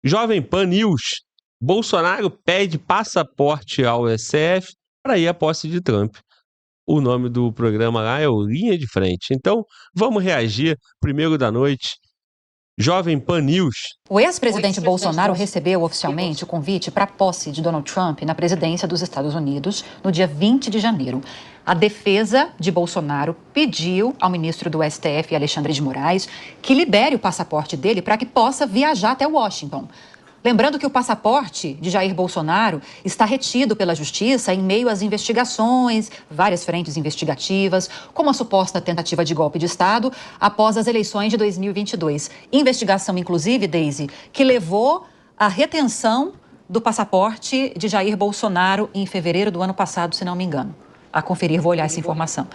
Jovem Pan News. Bolsonaro pede passaporte ao STF para ir à posse de Trump. O nome do programa lá é o Linha de Frente. Então, vamos reagir. Primeiro da noite. Jovem Pan News. O ex-presidente Bolsonaro recebeu oficialmente o convite para a posse de Donald Trump na presidência dos Estados Unidos no dia 20 de janeiro. A defesa de Bolsonaro pediu ao ministro do STF, Alexandre de Moraes, que libere o passaporte dele para que possa viajar até Washington. Lembrando que o passaporte de Jair Bolsonaro está retido pela Justiça em meio às investigações, várias frentes investigativas, como a suposta tentativa de golpe de Estado após as eleições de 2022. Investigação, inclusive, Daisy, que levou à retenção do passaporte de Jair Bolsonaro em fevereiro do ano passado, se não me engano. A conferir, vou olhar essa informação.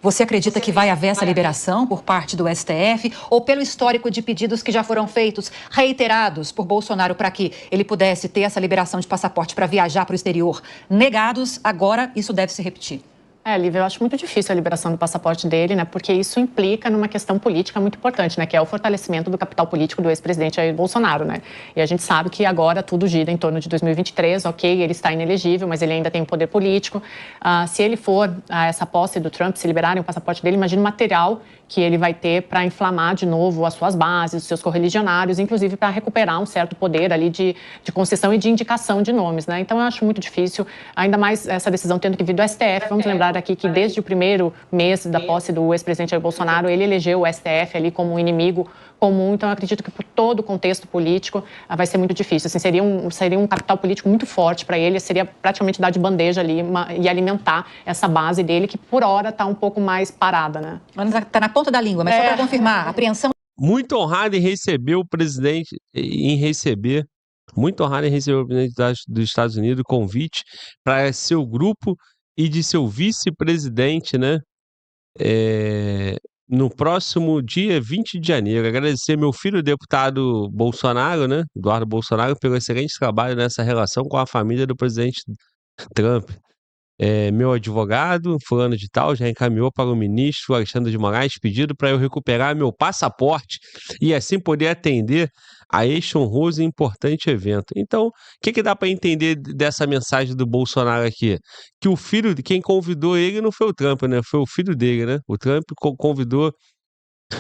Você acredita que vai haver essa liberação por parte do STF ou pelo histórico de pedidos que já foram feitos, reiterados por Bolsonaro para que ele pudesse ter essa liberação de passaporte para viajar para o exterior, negados, agora isso deve se repetir? Lívia, eu acho muito difícil a liberação do passaporte dele, né? Porque isso implica numa questão política muito importante, né? Que é o fortalecimento do capital político do ex-presidente Jair Bolsonaro, né? E a gente sabe que agora tudo gira em torno de 2023, ok, ele está inelegível, mas ele ainda tem um poder político. Se ele for a essa posse do Trump, se liberarem o passaporte dele, imagina o material que ele vai ter para inflamar de novo as suas bases, os seus correligionários, inclusive para recuperar um certo poder ali de concessão e de indicação de nomes, né? Então eu acho muito difícil, ainda mais essa decisão tendo que vir do STF. Vamos lembrar aqui que desde o primeiro mês da posse do ex-presidente Jair Bolsonaro, ele elegeu o STF ali como um inimigo comum, então eu acredito que por todo o contexto político vai ser muito difícil. Assim, seria um capital político muito forte para ele, seria praticamente dar de bandeja ali e alimentar essa base dele, que por hora está um pougo mais parada, né? Está na ponta da língua, mas só para confirmar, a apreensão... Muito honrado em receber o presidente, muito honrado em receber o presidente dos Estados Unidos, o convite para seu grupo e de seu vice-presidente, né? No próximo dia 20 de janeiro. Agradecer meu filho, o deputado Bolsonaro, né? Eduardo Bolsonaro, pelo excelente trabalho nessa relação com a família do presidente Trump. Meu advogado, fulano de tal, já encaminhou para o ministro Alexandre de Moraes pedido para eu recuperar meu passaporte e assim poder atender a este honroso e importante evento. Então, o que dá para entender dessa mensagem do Bolsonaro aqui? Que o filho, quem convidou ele não foi o Trump, né? Foi o filho dele, né? O Trump convidou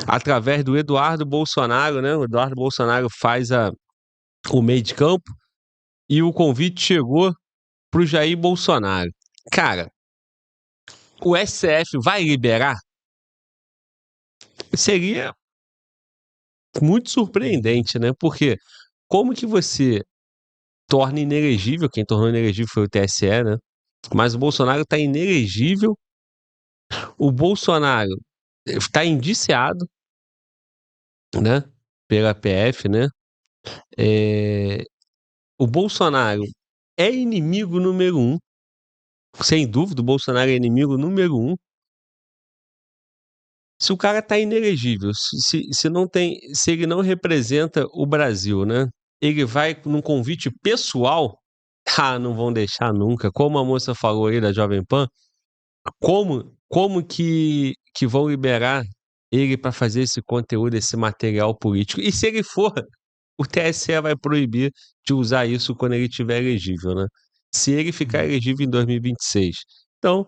através do Eduardo Bolsonaro, né? O Eduardo Bolsonaro faz o meio de campo e o convite chegou para o Jair Bolsonaro. Cara, o STF vai liberar? Seria muito surpreendente, né? Porque como que você torna inelegível, quem tornou inelegível foi o TSE, né? Mas o Bolsonaro está inelegível, o Bolsonaro está indiciado, né? Pela PF, né? O Bolsonaro é inimigo número 1. Sem dúvida, o Bolsonaro é inimigo número 1. Se o cara tá inelegível, se ele não representa o Brasil, né? Ele vai num convite pessoal, não vão deixar nunca. Como a moça falou aí da Jovem Pan, como que vão liberar ele para fazer esse conteúdo, esse material político? E se ele for, o TSE vai proibir de usar isso quando ele estiver elegível, né? Se ele ficar elegível em 2026. Então,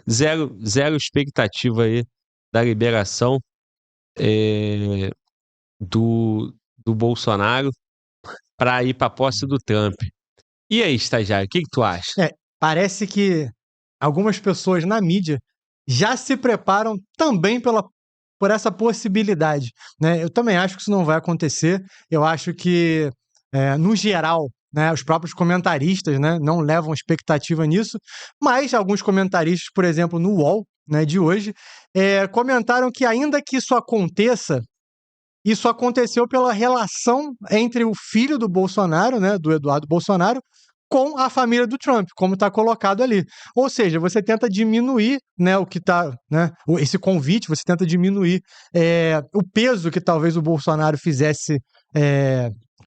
zero expectativa aí da liberação do Bolsonaro para ir para a posse do Trump. E aí, estagiário, o que tu acha? Parece que algumas pessoas na mídia já se preparam também por essa possibilidade, né? Eu também acho que isso não vai acontecer. Eu acho que, no geral, né, os próprios comentaristas, né, não levam expectativa nisso, mas alguns comentaristas, por exemplo, no UOL, né, de hoje, comentaram que ainda que isso aconteça, isso aconteceu pela relação entre o filho do Bolsonaro, né, do Eduardo Bolsonaro, com a família do Trump, como está colocado ali. Ou seja, você tenta diminuir, né, o que está, né, esse convite, você tenta diminuir o peso que talvez o Bolsonaro fizesse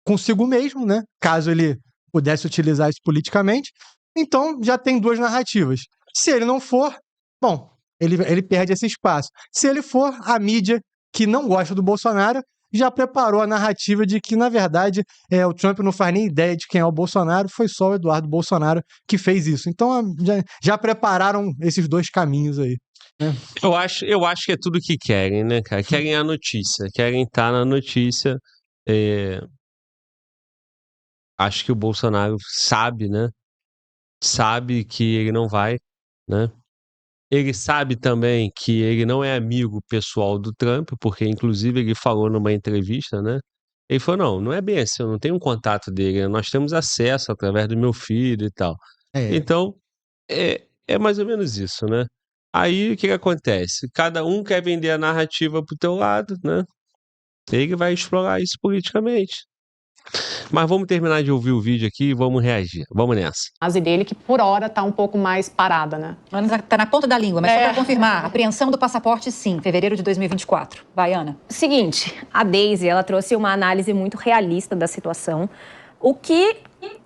consigo mesmo, né, caso ele pudesse utilizar isso politicamente. Então, já tem duas narrativas. Se ele não for, bom, ele perde esse espaço. Se ele for, a mídia que não gosta do Bolsonaro já preparou a narrativa de que, na verdade, o Trump não faz nem ideia de quem é o Bolsonaro, foi só o Eduardo Bolsonaro que fez isso. Então, já prepararam esses dois caminhos aí. Eu acho que é tudo que querem, né, cara? Querem a notícia, querem estar na notícia. Acho que o Bolsonaro sabe, né? Sabe que ele não vai, né? Ele sabe também que ele não é amigo pessoal do Trump, porque inclusive ele falou numa entrevista, né? Ele falou: não é bem assim, eu não tenho um contato dele, né? Nós temos acesso através do meu filho e tal. Então, é mais ou menos isso, né? Aí o que acontece? Cada um quer vender a narrativa pro teu lado, né? Ele vai explorar isso politicamente. Mas vamos terminar de ouvir o vídeo aqui e vamos reagir. Vamos nessa. A base dele que por hora está um pouco mais parada, né? Ana tá na ponta da língua, mas só para confirmar, apreensão do passaporte sim, fevereiro de 2024. Vai, Ana. Seguinte, a Daisy, ela trouxe uma análise muito realista da situação, o que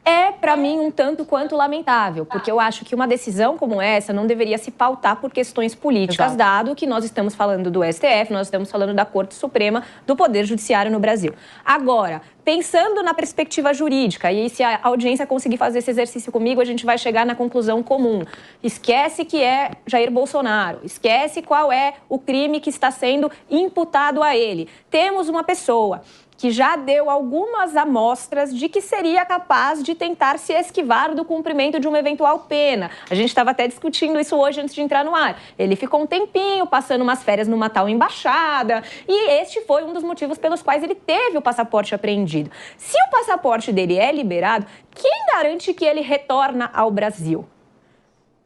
é, para mim, um tanto quanto lamentável, porque eu acho que uma decisão como essa não deveria se pautar por questões políticas, dado que nós estamos falando do STF, nós estamos falando da Corte Suprema, do Poder Judiciário no Brasil. Agora, pensando na perspectiva jurídica, e se a audiência conseguir fazer esse exercício comigo, a gente vai chegar na conclusão comum. Esquece que é Jair Bolsonaro, esquece qual é o crime que está sendo imputado a ele. Temos uma pessoa que já deu algumas amostras de que seria capaz de tentar se esquivar do cumprimento de uma eventual pena. A gente estava até discutindo isso hoje antes de entrar no ar. Ele ficou um tempinho passando umas férias numa tal embaixada e este foi um dos motivos pelos quais ele teve o passaporte apreendido. Se o passaporte dele é liberado, quem garante que ele retorna ao Brasil?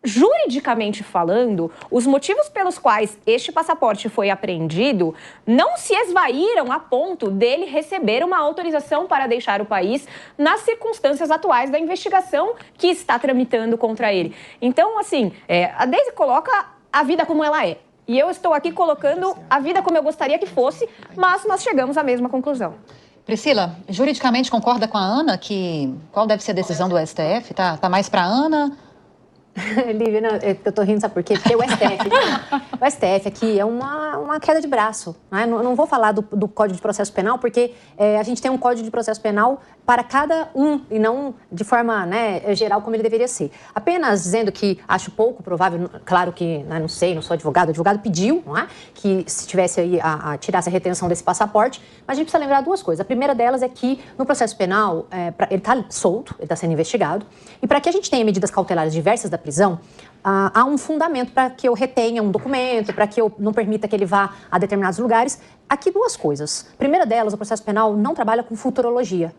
Juridicamente falando, os motivos pelos quais este passaporte foi apreendido não se esvaíram a ponto dele receber uma autorização para deixar o país nas circunstâncias atuais da investigação que está tramitando contra ele. Então, assim, a Daisy coloca a vida como ela é. E eu estou aqui colocando a vida como eu gostaria que fosse, mas nós chegamos à mesma conclusão. Priscila, juridicamente concorda com a Ana que qual deve ser a decisão do STF? Tá mais para a Ana? Lívia, eu tô rindo, sabe por quê? Porque o STF aqui é uma queda de braço. Né? Não vou falar do Código de Processo Penal, porque a gente tem um Código de Processo Penal para cada um, e não de forma geral como ele deveria ser. Apenas dizendo que acho pouco provável, claro que não sei, não sou advogado, o advogado pediu que se tivesse aí tirasse a retenção desse passaporte, mas a gente precisa lembrar duas coisas. A primeira delas é que no processo penal, ele está solto, ele está sendo investigado, e para que a gente tenha medidas cautelares diversas da prisão, há um fundamento para que eu retenha um documento, para que eu não permita que ele vá a determinados lugares. Aqui duas coisas. A primeira delas, o processo penal não trabalha com futurologia.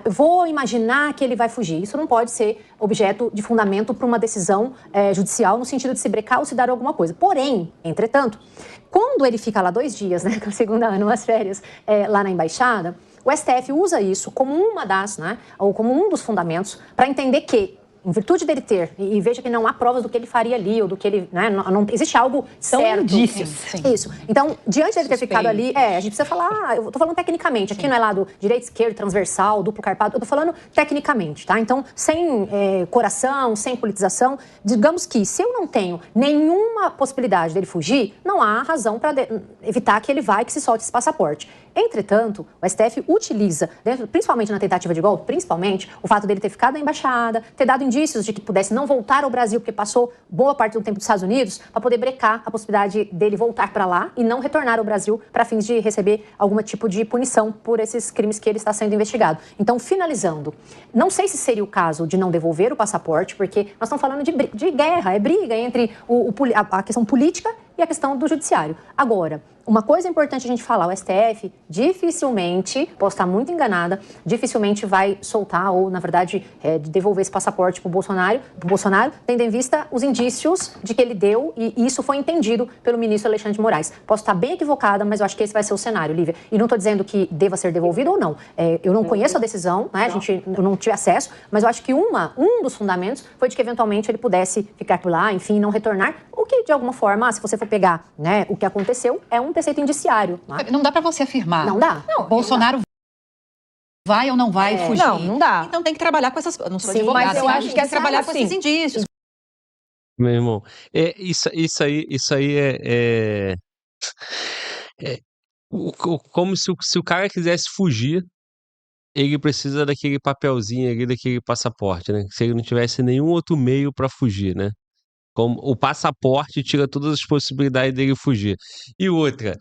Vou imaginar que ele vai fugir. Isso não pode ser objeto de fundamento para uma decisão judicial no sentido de se brecar ou se dar alguma coisa. Porém, entretanto, quando ele fica lá 2 dias, com a segunda ano, umas férias, lá na embaixada, o STF usa isso como uma das, ou como um dos fundamentos para entender que em virtude dele ter, e veja que não há provas do que ele faria ali, ou do que ele, não existe algo São certo. indícios. Sim. Isso. Então, diante dele ter ficado ali, a gente precisa falar, eu tô falando tecnicamente, aqui não é lá do direito, esquerdo, transversal, duplo carpado, eu tô falando tecnicamente, tá? Então, sem coração, sem politização, digamos que se eu não tenho nenhuma possibilidade dele fugir, não há razão para evitar que ele vá e que se solte esse passaporte. Entretanto, o STF utiliza, principalmente na tentativa de golpe, principalmente o fato dele ter ficado na embaixada, ter dado indícios de que pudesse não voltar ao Brasil, porque passou boa parte do tempo dos Estados Unidos, para poder brecar a possibilidade dele voltar para lá e não retornar ao Brasil para fins de receber algum tipo de punição por esses crimes que ele está sendo investigado. Então, finalizando, não sei se seria o caso de não devolver o passaporte, porque nós estamos falando de guerra, é briga entre a questão política e a questão do judiciário. Agora, uma coisa importante a gente falar, o STF dificilmente, posso estar muito enganada, dificilmente vai soltar ou, na verdade, devolver esse passaporte para o Bolsonaro, tendo em vista os indícios de que ele deu e isso foi entendido pelo ministro Alexandre de Moraes. Posso estar bem equivocada, mas eu acho que esse vai ser o cenário, Lívia. E não estou dizendo que deva ser devolvido ou não. Eu não conheço a decisão, eu não tive acesso, mas eu acho que um dos fundamentos foi de que, eventualmente, ele pudesse ficar por lá, enfim, não retornar, o que, de alguma forma, se você for pegar o que aconteceu, é um preceito indiciário. Não dá para você afirmar. Não dá. Não, Bolsonaro vai ou não vai fugir? Não dá. Então tem que trabalhar com essas... Eu não sou Sim, advogada, mas eu acho que quer trabalhar com esses indícios. Meu irmão, isso aí Como se o cara quisesse fugir, ele precisa daquele papelzinho ali, daquele passaporte, né? Se ele não tivesse nenhum outro meio para fugir, né? Como o passaporte tira todas as possibilidades dele fugir. E outra,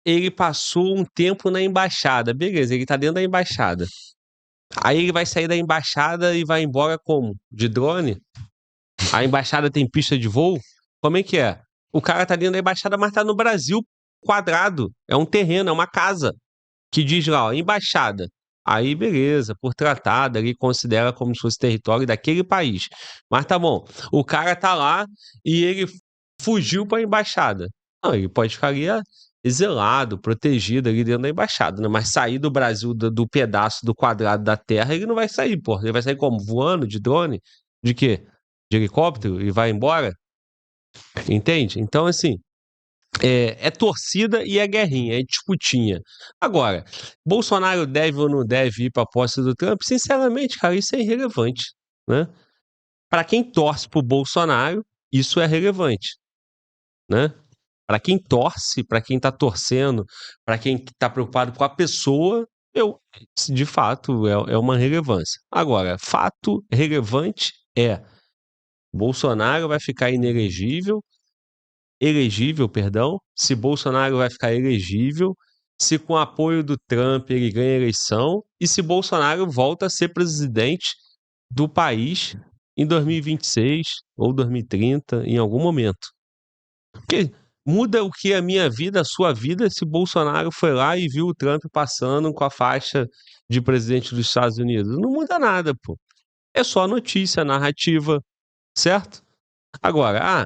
ele passou um tempo na embaixada. Beleza, ele tá dentro da embaixada. Aí ele vai sair da embaixada e vai embora como? De drone? A embaixada tem pista de voo? Como é que é? O cara tá dentro da embaixada, mas tá no Brasil quadrado. É um terreno, é uma casa. Que diz lá, ó, embaixada. Aí, beleza, por tratado, ele considera como se fosse território daquele país. Mas tá bom, o cara tá lá e ele fugiu pra embaixada. Não, ele pode ficar ali exilado, protegido ali dentro da embaixada, né? Mas sair do Brasil, do pedaço, do quadrado da terra, ele não vai sair, pô. Ele vai sair como? Voando, de drone? De quê? De helicóptero? E vai embora? Entende? Então, assim, é torcida e é guerrinha, é disputinha. Agora, Bolsonaro deve ou não deve ir para a posse do Trump? Sinceramente, cara, isso é irrelevante, né? Para quem torce pro Bolsonaro, isso é relevante, né? Para quem torce, para quem tá torcendo, para quem tá preocupado com a pessoa, de fato, é uma relevância. Agora, fato relevante é Bolsonaro vai ficar elegível, se Bolsonaro vai ficar elegível, se com o apoio do Trump ele ganha a eleição e se Bolsonaro volta a ser presidente do país em 2026 ou 2030, em algum momento. Porque muda o que a minha vida, a sua vida, se Bolsonaro foi lá e viu o Trump passando com a faixa de presidente dos Estados Unidos? Não muda nada, pô. É só notícia, narrativa, certo? Agora,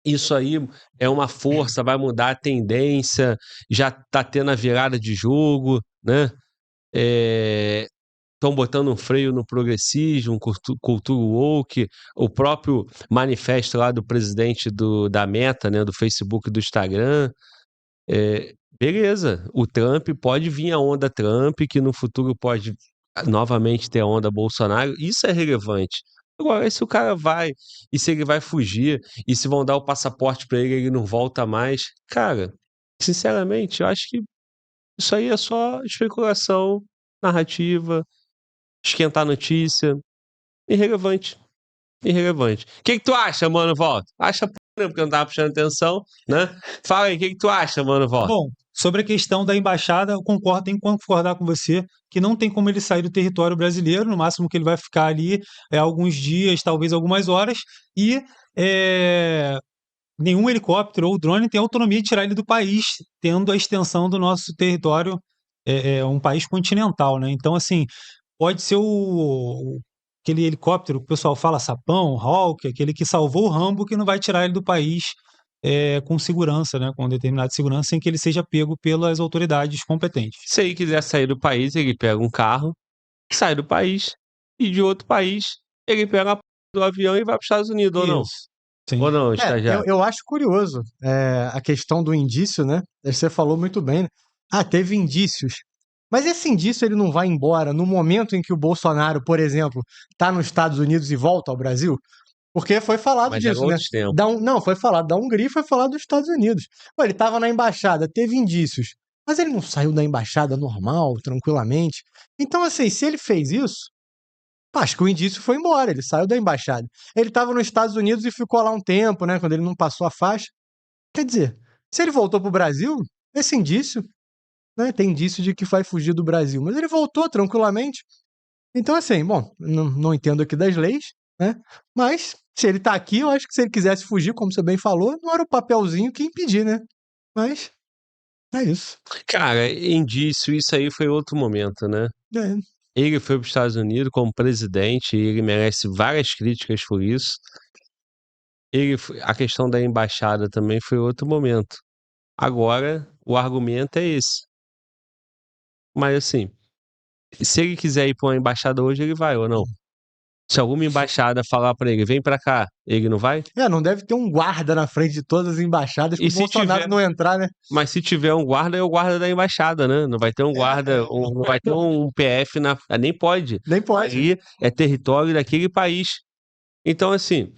isso aí é uma força, vai mudar a tendência, já tá tendo a virada de jogo, né? Estão botando um freio no progressismo, cultura woke, o próprio manifesto lá do presidente da Meta, né, do Facebook e do Instagram. Beleza, o Trump pode vir a onda Trump, que no futuro pode novamente ter a onda Bolsonaro, isso é relevante. Agora, se o cara vai, e se ele vai fugir, e se vão dar o passaporte para ele, ele não volta mais, cara, sinceramente, eu acho que isso aí é só especulação, narrativa, esquentar notícia, irrelevante. Irrelevante. O que tu acha, mano, Volta? Acha porque eu não tava prestando atenção, né? Fala aí, o que tu acha, mano, Volta? Bom, sobre a questão da embaixada, eu concordo, tenho que concordar com você que não tem como ele sair do território brasileiro, no máximo que ele vai ficar ali alguns dias, talvez algumas horas, e nenhum helicóptero ou drone tem autonomia de tirar ele do país, tendo a extensão do nosso território, um país continental, né? Então, assim, pode ser aquele helicóptero que o pessoal fala sapão, Hawk, aquele que salvou o Rambo, que não vai tirar ele do país com segurança, né? Com determinada segurança, sem que ele seja pego pelas autoridades competentes. Se ele quiser sair do país, ele pega um carro, sai do país, e de outro país, ele pega do avião e vai para os Estados Unidos, ou não? Sim. Ou não, estagiário? Eu acho curioso a questão do indício, né? Você falou muito bem, né? Teve indícios. Mas esse indício ele não vai embora no momento em que o Bolsonaro, por exemplo, está nos Estados Unidos e volta ao Brasil? Porque foi falado disso, né? Não, foi falado da Hungria e foi falado dos Estados Unidos. Pô, ele estava na embaixada, teve indícios. Mas ele não saiu da embaixada normal, tranquilamente. Então, assim, se ele fez isso, acho que o indício foi embora, ele saiu da embaixada. Ele estava nos Estados Unidos e ficou lá um tempo, né? Quando ele não passou a faixa. Quer dizer, se ele voltou para o Brasil, esse indício, né? Tem indício de que vai fugir do Brasil, mas ele voltou tranquilamente. Então, assim, bom, não entendo aqui das leis, né? Mas se ele tá aqui, eu acho que se ele quisesse fugir, como você bem falou, não era o papelzinho que impedir, né? Mas é isso. Cara, indício, isso aí foi outro momento, né? Ele foi para os Estados Unidos como presidente e ele merece várias críticas por isso. A questão da embaixada também foi outro momento. Agora, o argumento é esse. Mas assim, se ele quiser ir para uma embaixada hoje, ele vai ou não? Se alguma embaixada falar para ele, vem para cá, ele não vai? Não deve ter um guarda na frente de todas as embaixadas para o Bolsonaro não entrar, né? Mas se tiver um guarda, é o guarda da embaixada, né? Não vai ter um guarda, não vai ter um PF nem pode. Nem pode. Ali é território daquele país. Então, assim,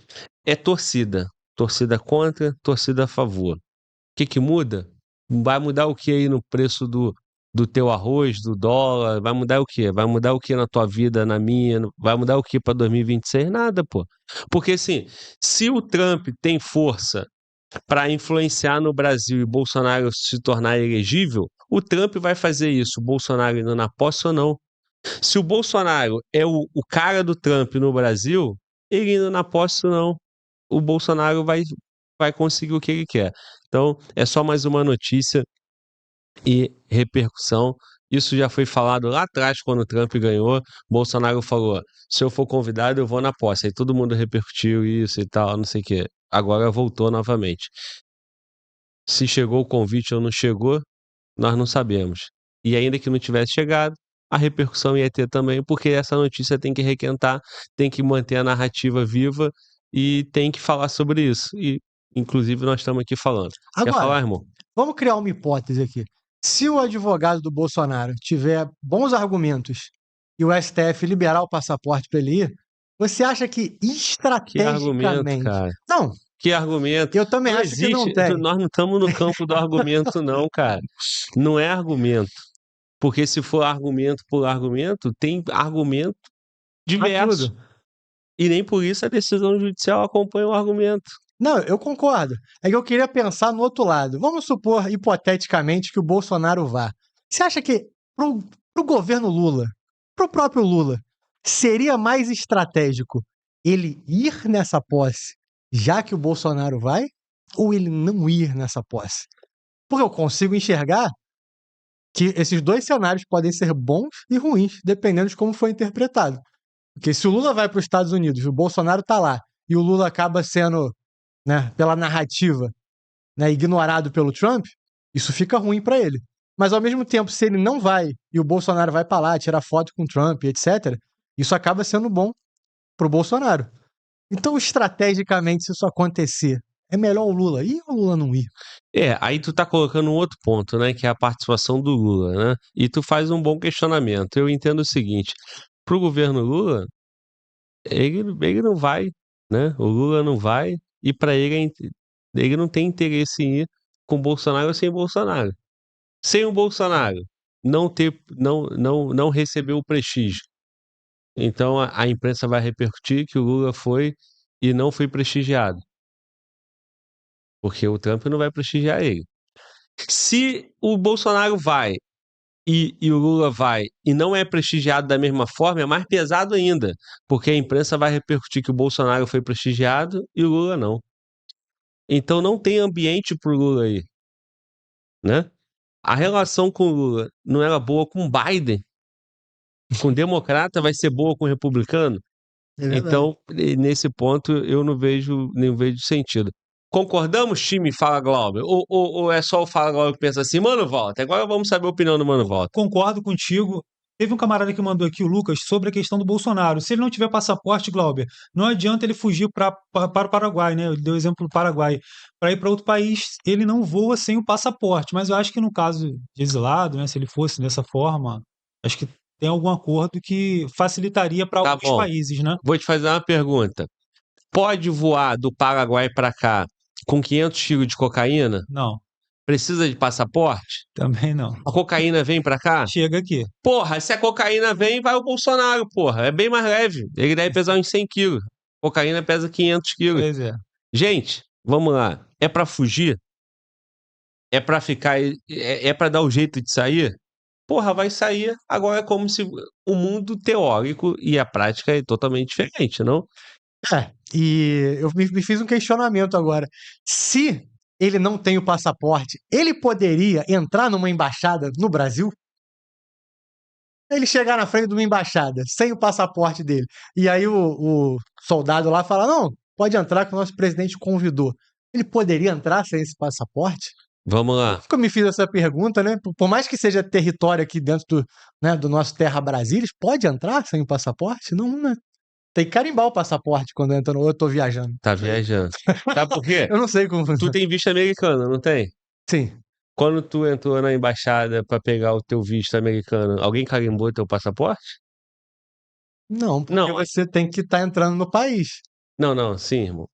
é torcida. Torcida contra, torcida a favor. que muda? Vai mudar o que aí no preço do teu arroz, do dólar? Vai mudar o quê? Vai mudar o que na tua vida, na minha? Vai mudar o que para 2026? Nada, pô. Porque assim, se o Trump tem força para influenciar no Brasil e Bolsonaro se tornar elegível, o Trump vai fazer isso, o Bolsonaro indo na posse ou não. Se o Bolsonaro é o cara do Trump no Brasil, ele indo na posse ou não, o Bolsonaro vai conseguir o que ele quer. Então, é só mais uma notícia e repercussão. Isso já foi falado lá atrás, quando o Trump ganhou. Bolsonaro falou: se eu for convidado, eu vou na posse. Aí todo mundo repercutiu isso e tal, não sei o quê. Agora voltou novamente. Se chegou o convite ou não chegou, nós não sabemos. E ainda que não tivesse chegado, a repercussão ia ter também, porque essa notícia tem que requentar, tem que manter a narrativa viva e tem que falar sobre isso. E, inclusive, nós estamos aqui falando. Quer falar, Agora, irmão? vamos criar uma hipótese aqui. Se o advogado do Bolsonaro tiver bons argumentos e o STF liberar o passaporte para ele ir, você acha que Que argumento, estrategicamente. cara. Não, Que argumento. eu também Não acho que não existe. tem. Nós não estamos no campo do argumento, não, cara. Não é argumento. Porque se for argumento por argumento, tem argumento Pra diverso. tudo. E nem por isso a decisão judicial acompanha o argumento. Não, eu concordo. É que eu queria pensar no outro lado. Vamos supor, hipoteticamente, que o Bolsonaro vá. Você acha que pro governo Lula, pro próprio Lula, seria mais estratégico ele ir nessa posse, já que o Bolsonaro vai, ou ele não ir nessa posse? Porque eu consigo enxergar que esses dois cenários podem ser bons e ruins, dependendo de como foi interpretado. Porque se o Lula vai para os Estados Unidos, o Bolsonaro tá lá, e o Lula acaba sendo, né, pela narrativa, né, ignorado pelo Trump, isso fica ruim para ele. Mas ao mesmo tempo, se ele não vai e o Bolsonaro vai para lá, tirar foto com o Trump, etc., isso acaba sendo bom pro Bolsonaro. Então, estrategicamente, se isso acontecer, é melhor o Lula ir ou o Lula não ir? Aí tu tá colocando um outro ponto, né, que é a participação do Lula, né? E tu faz um bom questionamento. Eu entendo o seguinte: pro governo Lula, ele não vai, né? O Lula não vai e para ele não tem interesse em ir com Bolsonaro ou sem Bolsonaro. Sem o Bolsonaro não receber o prestígio. Então a imprensa vai repercutir que o Lula foi e não foi prestigiado. Porque o Trump não vai prestigiar ele. Se o Bolsonaro vai e o Lula vai e não é prestigiado da mesma forma, é mais pesado ainda. Porque a imprensa vai repercutir que o Bolsonaro foi prestigiado e o Lula não. Então não tem ambiente pro Lula aí, né? A relação com o Lula não era boa com o Biden. Com o democrata vai ser boa com o republicano? É verdade. Então, nesse ponto, eu não vejo sentido. Concordamos, time Fala Glauber? Ou é só o Fala Glauber que pensa assim, Mano Volta? Agora vamos saber a opinião do Mano Volta. Concordo contigo. Teve um camarada que mandou aqui, o Lucas, sobre a questão do Bolsonaro. Se ele não tiver passaporte, Glauber, não adianta ele fugir para o Paraguai, né? Ele deu o exemplo do Paraguai. Para ir para outro país, ele não voa sem o passaporte. Mas eu acho que no caso de exilado, né, se ele fosse dessa forma, acho que tem algum acordo que facilitaria para Tá alguns bom. países, né? Vou te fazer uma pergunta. Pode voar do Paraguai para cá com 500 quilos de cocaína? Não, Precisa de passaporte? também não. A cocaína vem para cá? Chega aqui. Porra, se a cocaína vem, vai o Bolsonaro, porra. É bem mais leve. Ele deve pesar uns 100 quilos. Cocaína pesa 500 quilos. Pois é. Gente, vamos lá. É pra fugir? É pra ficar... É pra dar o jeito de sair? Porra, vai sair. Agora é como se o mundo teórico e a prática é totalmente diferente, não? E eu me fiz um questionamento agora. Se ele não tem o passaporte, ele poderia entrar numa embaixada no Brasil? Ele chegar na frente de uma embaixada sem o passaporte dele. E aí o soldado lá fala: não, pode entrar que o nosso presidente convidou. Ele poderia entrar sem esse passaporte? Vamos lá. Nunca me fiz essa pergunta, né? Por mais que seja território aqui dentro do, né, do nosso Terra Brasília, pode entrar sem o passaporte? Não, né? Tem que carimbar o passaporte quando entra no. Eu tô viajando. Tá viajando. Sabe por quê? Eu não sei como Tu funciona. tem visto americano, não tem? Sim. Quando tu entrou na embaixada pra pegar o teu visto americano, alguém carimbou teu passaporte? Não, porque Não. você tem que estar entrando no país. Não, sim, irmão.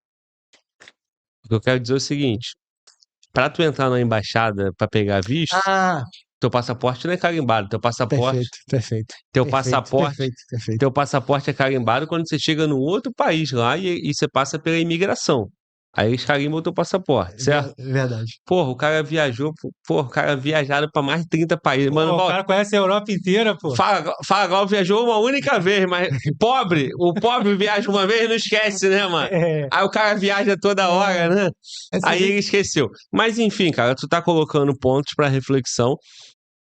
O que eu quero dizer é o seguinte: Pra tu entrar na embaixada pra pegar visto, Ah, teu passaporte não é carimbado. Teu passaporte perfeito. Teu Perfeito, passaporte, perfeito. teu passaporte é carimbado quando você chega num outro país lá e você passa pela imigração. Aí eles carimbam o teu passaporte, certo? Verdade. Porra, o cara viajou, porra, o cara viajaram pra mais de 30 países. Mano, Pô, o cara conhece a Europa inteira, pô. Fala, viajou uma única vez, mas o pobre viaja uma vez e não esquece, né, mano? É, Aí o cara viaja toda hora, né? Aí ele esqueceu. Mas enfim, cara, tu tá colocando pontos pra reflexão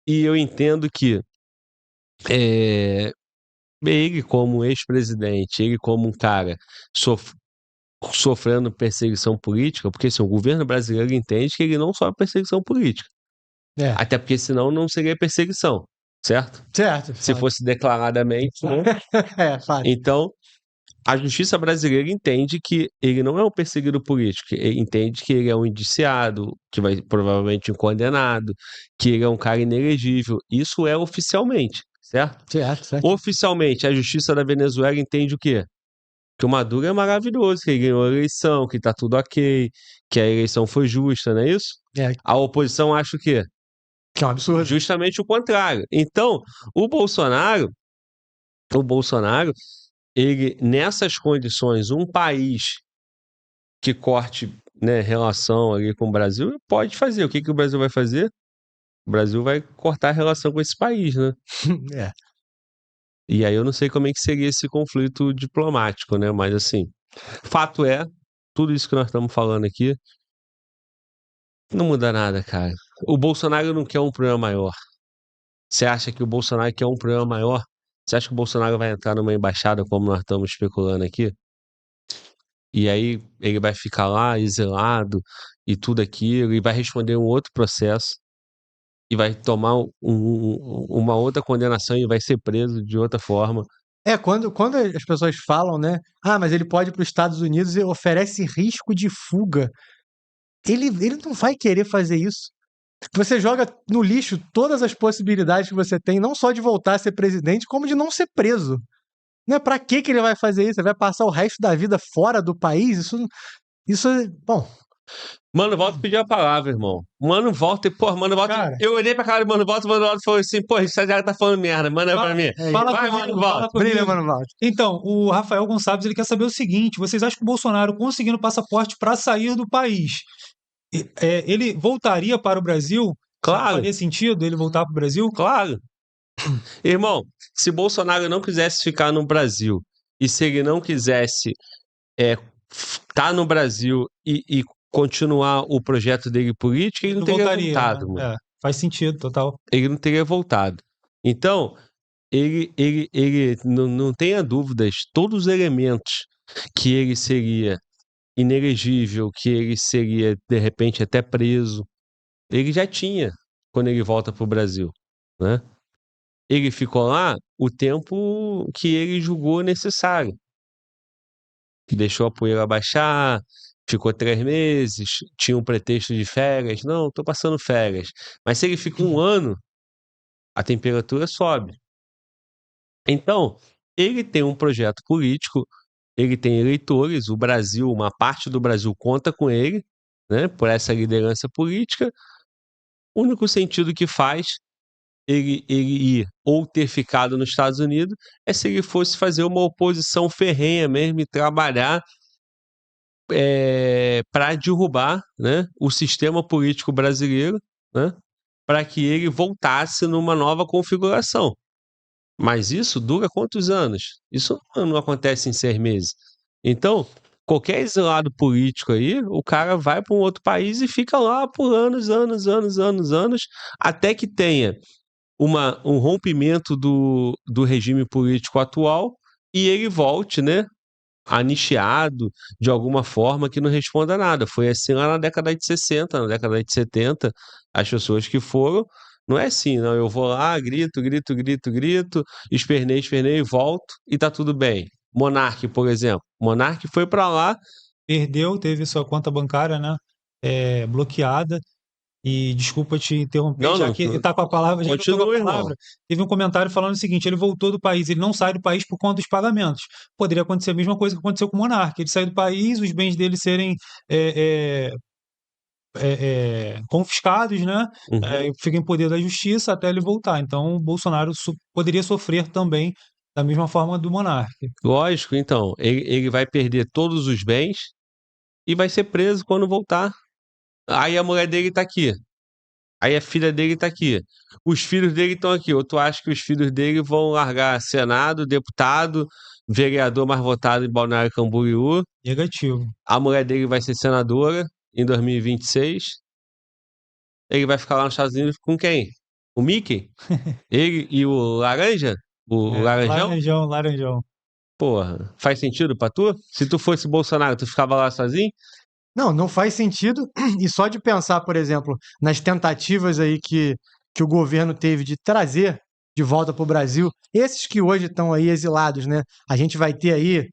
e eu entendo que é, ele como ex-presidente, ele como um cara sofrendo perseguição política, porque assim, o governo brasileiro entende que ele não sofre perseguição política. É. Até porque senão não seria perseguição, certo? Certo. Se fosse declaradamente, né? Fato. Então, a justiça brasileira entende que ele não é um perseguido político, ele entende que ele é um indiciado, que vai provavelmente um condenado, que ele é um cara inelegível. Isso é oficialmente, certo? Certo. Oficialmente, a justiça da Venezuela entende o quê? Que o Maduro é maravilhoso, que ele ganhou a eleição, que tá tudo ok, que a eleição foi justa, não é isso? É, A oposição acha o quê? que é um absurdo. Justamente o contrário. Então, o Bolsonaro, ele, nessas condições, um país que corte, né, relação ali com o Brasil, pode fazer. O que o Brasil vai fazer? O Brasil vai cortar a relação com esse país, né? É. E aí eu não sei como é que seria esse conflito diplomático, né? Mas assim, fato é, tudo isso que nós estamos falando aqui não muda nada, cara. O Bolsonaro não quer um problema maior. Você acha que o Bolsonaro quer um problema maior? Você acha que o Bolsonaro vai entrar numa embaixada como nós estamos especulando aqui? E aí ele vai ficar lá exilado e tudo aquilo, e vai responder um outro processo, e vai tomar uma outra condenação e vai ser preso de outra forma. Quando as pessoas falam, né? Ah, mas ele pode ir para os Estados Unidos e oferece risco de fuga. Ele não vai querer fazer isso. Você joga no lixo todas as possibilidades que você tem, não só de voltar a ser presidente, como de não ser preso. Né? Pra que ele vai fazer isso? Ele vai passar o resto da vida fora do país? Isso é. Bom. Mano Walter pediu a palavra, irmão. Mano Walter, Mano Walter. Cara, eu olhei pra cara do Mano Walter falou assim: pô, esse já tá falando merda, manda pra mim. Fala Vai, comigo, Mano fala Walter. comigo. brilha, Mano Walter. Então, o Rafael Gonçalves ele quer saber o seguinte: vocês acham que o Bolsonaro conseguindo passaporte para sair do país, ele voltaria para o Brasil? Claro. Faria sentido ele voltar para o Brasil? Claro. Irmão, se Bolsonaro não quisesse ficar no Brasil e se ele não quisesse tá no Brasil e continuar o projeto dele político, ele não teria voltaria, voltado, né? mano. Faz sentido, total. Ele não teria voltado. Então, ele não tenha dúvidas, todos os elementos que ele seria inelegível, que ele seria, de repente, até preso, ele já tinha quando ele volta pro Brasil, né? Ele ficou lá o tempo que ele julgou necessário. Deixou a poeira baixar, ficou 3 meses, tinha um pretexto de férias. Não, tô passando férias. Mas se ele fica 1 ano, a temperatura sobe. Então, ele tem um projeto político, ele tem eleitores, o Brasil, uma parte do Brasil conta com ele, né, por essa liderança política. O único sentido que faz ele ir ou ter ficado nos Estados Unidos é se ele fosse fazer uma oposição ferrenha mesmo e trabalhar para derrubar, né, o sistema político brasileiro, né, para que ele voltasse numa nova configuração. Mas isso dura quantos anos? Isso não acontece em 6 meses. Então, qualquer exilado político aí, o cara vai para um outro país e fica lá por anos, até que tenha um rompimento do regime político atual e ele volte, né, anistiado de alguma forma que não responda a nada. Foi assim lá na década de 60, na década de 70, as pessoas que foram, não é assim, não, eu vou lá, grito, espernei, volto e tá tudo bem. Monark, por exemplo. Monark foi para lá, Perdeu, teve sua conta bancária, né, bloqueada. E desculpa te interromper, Não, já não, que não. tá com a palavra, já que eu tô com Continua, a irmão. palavra. Teve um comentário falando o seguinte: ele voltou do país, ele não sai do país por conta dos pagamentos. Poderia acontecer a mesma coisa que aconteceu com o Monark. Ele saiu do país, os bens dele serem confiscados, né? Uhum. Fica em poder da justiça até ele voltar. Então, o Bolsonaro poderia sofrer também da mesma forma do monarca. Lógico, então, ele vai perder todos os bens e vai ser preso quando voltar. Aí a mulher dele tá aqui. Aí a filha dele tá aqui. Os filhos dele estão aqui. Ou tu acha que os filhos dele vão largar Senado, deputado, vereador mais votado em Balneário Camboriú? Negativo. A mulher dele vai ser senadora em 2026. Ele vai ficar lá nos Estados Unidos com quem? O Mickey? Ele e o Laranja? O Laranjão? Laranjão. Porra, faz sentido pra tu? Se tu fosse Bolsonaro, tu ficava lá sozinho? Não, não faz sentido. E só de pensar, por exemplo, nas tentativas aí que o governo teve de trazer de volta para o Brasil, esses que hoje estão aí exilados, né? A gente vai ter aí,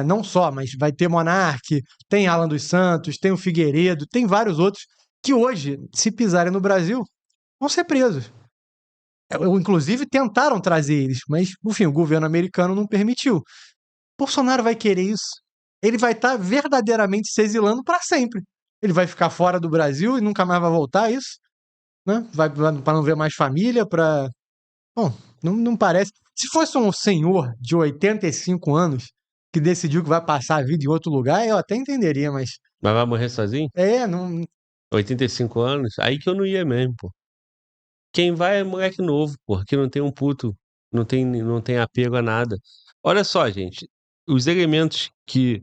não só, mas vai ter Monark, tem Alan dos Santos, tem o Figueiredo, tem vários outros que hoje, se pisarem no Brasil, vão ser presos. Inclusive, tentaram trazer eles, mas, enfim, o governo americano não permitiu. Bolsonaro vai querer isso. Ele vai estar verdadeiramente se exilando para sempre. Ele vai ficar fora do Brasil e nunca mais vai voltar, isso? Né? Vai para não ver mais família, para... Bom, não parece. Se fosse um senhor de 85 anos que decidiu que vai passar a vida em outro lugar, eu até entenderia, mas... Mas vai morrer sozinho? Não... 85 anos? Aí que eu não ia mesmo, pô. Quem vai é moleque novo, pô, que não tem um puto, não tem apego a nada. Olha só, gente, os elementos que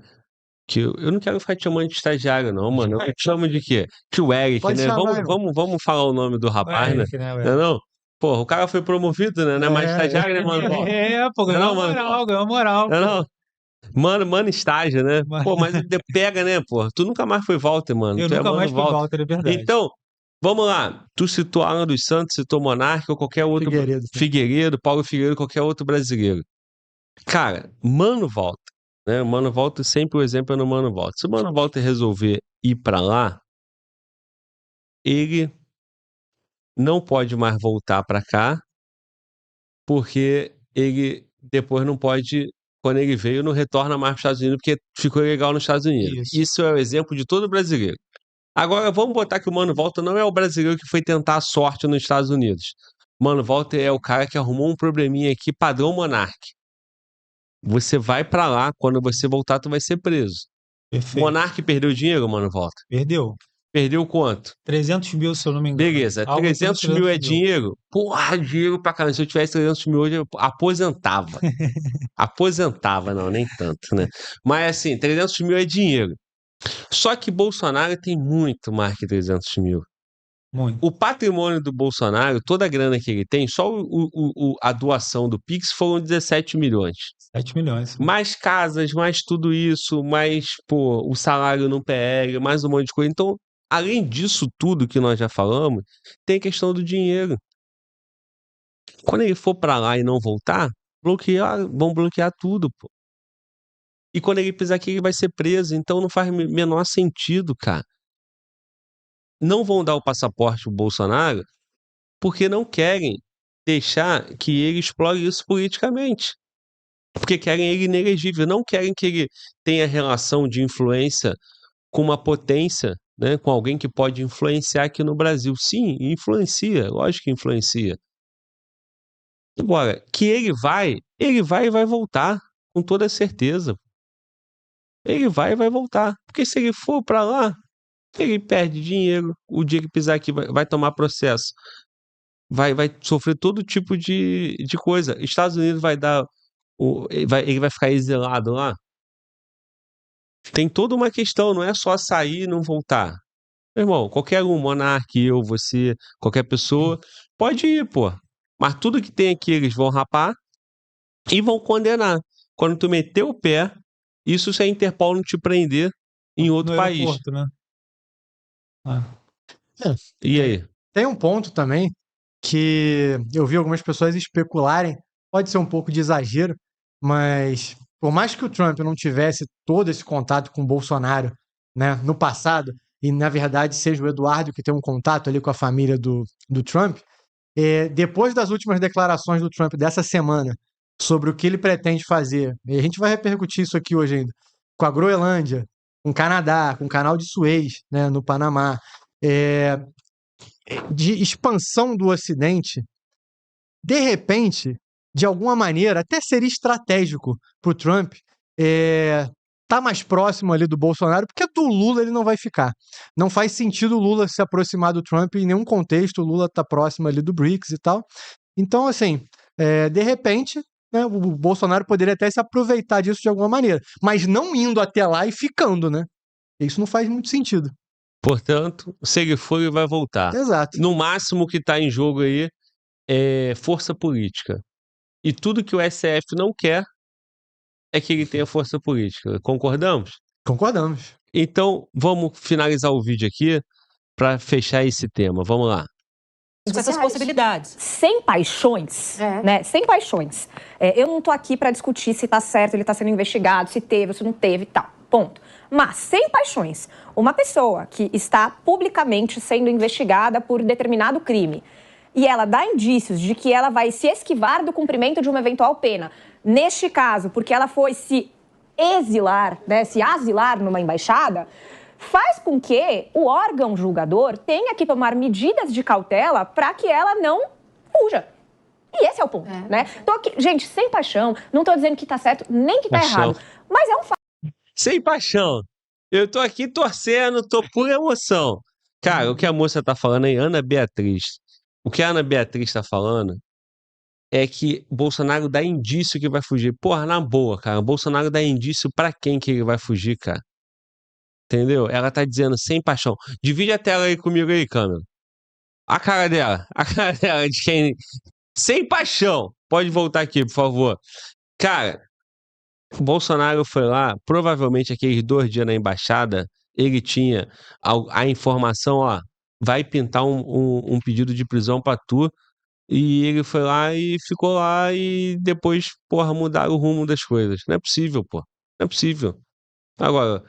eu não quero ficar te chamando de estagiário não, mano, eu te chamo de quê? Tio Eric, Pode né, chamar, vamos falar o nome do rapaz, né, Eric, né, não é não? Porra, o cara foi promovido, né, não é mais estagiário, né, mano? pô, Não é ganhou não, mano? moral, ganhou moral. Não é não? Mano estágio, né? Mas- Pô, mas pega, né, pô? Tu nunca mais foi Walter, mano. Eu Tu é nunca mano mais fui Walter. Walter, é verdade. Então, vamos lá. Tu citou Alan dos Santos, citou Monarca ou qualquer outro. Figueiredo. Figueiredo, Paulo Figueiredo, qualquer outro brasileiro. Cara, Mano Walter, né? Mano Walter, sempre o exemplo é no Mano Walter. Se o Mano Walter resolver ir pra lá, ele não pode mais voltar pra cá, porque ele depois não pode, quando ele veio, não retorna mais para os Estados Unidos, porque ficou ilegal nos Estados Unidos. Isso é o exemplo de todo brasileiro. Agora, vamos botar que o Mano Walter não é o brasileiro que foi tentar a sorte nos Estados Unidos. Mano Walter é o cara que arrumou um probleminha aqui, padrão Monark. Você vai pra lá, quando você voltar, tu vai ser preso. Perfeito. Monark perdeu dinheiro, Mano Walter? Perdeu. Perdeu quanto? 300 mil, se eu não me engano. Beleza, Algo 300 como mil é 300 mil. dinheiro? Porra, dinheiro pra caramba. Se eu tivesse 300 mil hoje, eu aposentava. Aposentava, não, nem tanto, né? Mas assim, 300 mil é dinheiro. Só que Bolsonaro tem muito mais que 300 mil. Muito. O patrimônio do Bolsonaro, toda a grana que ele tem, só a doação do Pix foram 17 milhões. 7 milhões. Mais casas, mais tudo isso, mais, pô, o salário no PL, mais um monte de coisa. Então, além disso tudo que nós já falamos, tem a questão do dinheiro. Quando ele for pra lá e não voltar, vão bloquear tudo, pô. E quando ele pisar aqui, ele vai ser preso. Então não faz menor sentido, cara. Não vão dar o passaporte pro Bolsonaro porque não querem deixar que ele explore isso politicamente. Porque querem ele inelegível. Não querem que ele tenha relação de influência com uma potência, né, com alguém que pode influenciar aqui no Brasil. Sim, influencia. Lógico que influencia. Agora, que ele vai e vai voltar, com toda certeza. Ele vai e vai voltar. Porque se ele for pra lá, ele perde dinheiro. O dia que pisar aqui vai tomar processo. Vai sofrer todo tipo de coisa. Estados Unidos vai dar. Ele vai ficar exilado lá. Tem toda uma questão, não é só sair e não voltar. Meu irmão, qualquer um, Monark, eu, você, qualquer pessoa, pode ir, pô. Mas tudo que tem aqui eles vão rapar e vão condenar. Quando tu meter o pé, isso se a Interpol não te prender em outro No país. aeroporto, né? E aí? Tem um ponto também que eu vi algumas pessoas especularem, pode ser um pouco de exagero, mas por mais que o Trump não tivesse todo esse contato com o Bolsonaro, né, no passado, e na verdade seja o Eduardo que tem um contato ali com a família do Trump, depois das últimas declarações do Trump dessa semana sobre o que ele pretende fazer, e a gente vai repercutir isso aqui hoje ainda, com a Groenlândia, com o Canadá, com o canal de Suez, né, no Panamá, de expansão do Ocidente, de repente, de alguma maneira, até seria estratégico para o Trump tá mais próximo ali do Bolsonaro, porque do Lula ele não vai ficar. Não faz sentido o Lula se aproximar do Trump em nenhum contexto, o Lula tá próximo ali do BRICS e tal. Então, assim, de repente, né, o Bolsonaro poderia até se aproveitar disso de alguma maneira, mas não indo até lá e ficando, né? Isso não faz muito sentido. Portanto, segue fogo e vai voltar. Exato. No máximo, o que está em jogo aí é força política. E tudo que o STF não quer é que ele tenha força política. Concordamos? Concordamos. Então, vamos finalizar o vídeo aqui para fechar esse tema. Vamos lá. Com essas possibilidades. Sem paixões, né? Sem paixões. Eu não tô aqui para discutir se tá certo, ele tá sendo investigado, se teve ou se não teve e tal. Ponto. Mas, sem paixões, uma pessoa que está publicamente sendo investigada por determinado crime e ela dá indícios de que ela vai se esquivar do cumprimento de uma eventual pena, neste caso, porque ela foi se exilar, né, se asilar numa embaixada, faz com que o órgão julgador tenha que tomar medidas de cautela para que ela não fuja. E esse é o ponto, né? Tô aqui, gente, sem paixão, não tô dizendo que tá certo nem que tá errado, mas é um fato. Sem paixão. Eu tô aqui torcendo, tô por emoção. Cara, o que a moça tá falando aí, Ana Beatriz. O que a Ana Beatriz tá falando é que Bolsonaro dá indício que vai fugir. Porra, na boa, cara. Bolsonaro dá indício pra quem que ele vai fugir, cara. Entendeu? Ela tá dizendo sem paixão. Divide a tela aí comigo aí, câmera. A cara dela. A cara dela de quem... Sem paixão. Pode voltar aqui, por favor. Cara, o Bolsonaro foi lá, provavelmente aqueles 2 dias na embaixada, ele tinha a informação, ó, vai pintar um pedido de prisão pra tu, e ele foi lá e ficou lá e depois, porra, mudaram o rumo das coisas. Não é possível, pô. Não é possível. Agora,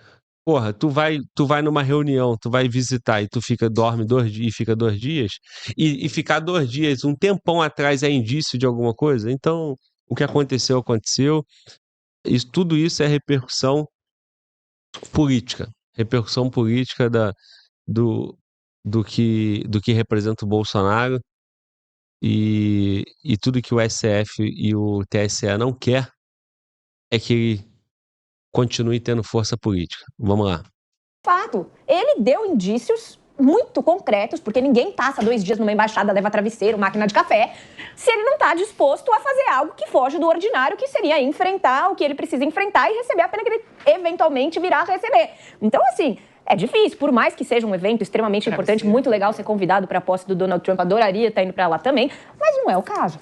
porra, tu vai numa reunião, tu vai visitar e tu dorme 2 dias e fica 2 dias, e ficar 2 dias, um tempão atrás é indício de alguma coisa? Então, o que aconteceu, aconteceu. Tudo isso é repercussão política. Repercussão política do que representa o Bolsonaro e tudo que o STF e o TSE não quer é que ele continue tendo força política. Vamos lá. Fato. Ele deu indícios muito concretos, porque ninguém passa 2 dias numa embaixada, leva travesseiro, máquina de café, se ele não está disposto a fazer algo que foge do ordinário, que seria enfrentar o que ele precisa enfrentar e receber a pena que ele eventualmente virá a receber. Então, assim, é difícil, por mais que seja um evento extremamente importante, muito legal ser convidado para a posse do Donald Trump, adoraria estar indo para lá também, mas não é o caso.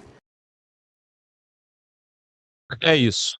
É isso.